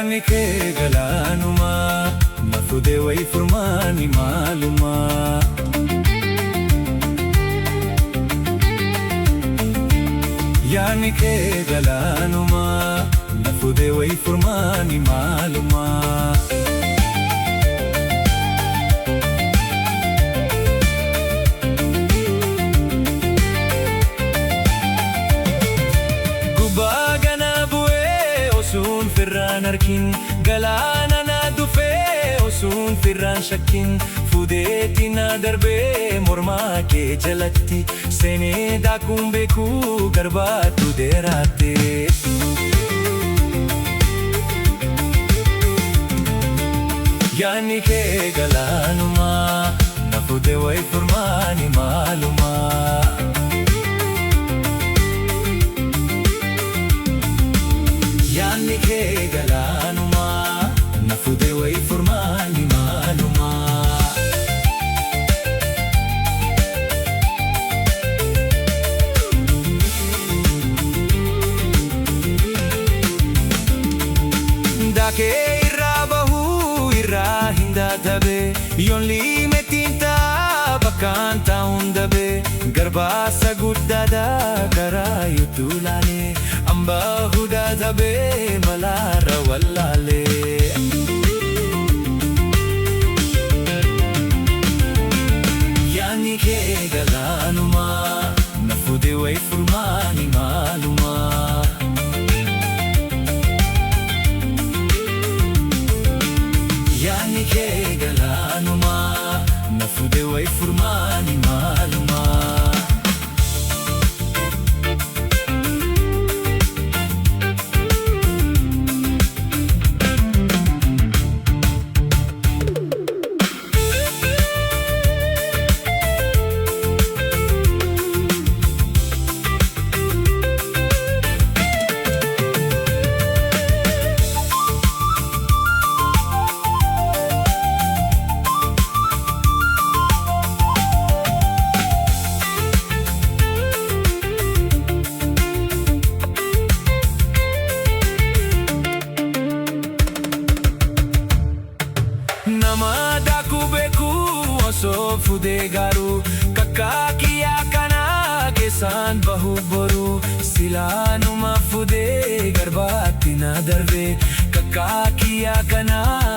Yaanni kee galaanumaa na fuudhee wayii furmaani maalumaa. Yaanni kee galaanumaa na fuudhee wayii furmaani maalumaa. Firraan arkin galaana na dhufee osuun firraan shakkin fuudheetti na darbee mormaa kee jalatti seenee daakuun beekuu garbaatu dheeraatte. Yaanni kee galaanumaa na fuudhee wayii furmaani maalumaa. Yaanni kee galaanumaa na fuudhee wayii furmaani maalumaa. Daakee irraa bahuu irraa hin dadhabee yoon limetiin ta'a bakkaan taa'uun dabee garbaasa guddaadhaa karaa yuutu laalee ambaa hudaa tabee malaara wallaalee. Yaanni kee galaanumaa na fuudhee wayii furmaani maalumaa. Yaanni kee galaanumaa na fuudhee wayii furmaani maalumaa. Nama daakuu beekuu osoo fuudhee gaaruu kakkaa kiyyaa kanaa keessaan bahuu boruu silaanuma fuudhee garbaatti na darbee kakkaa kiyyaa kanaa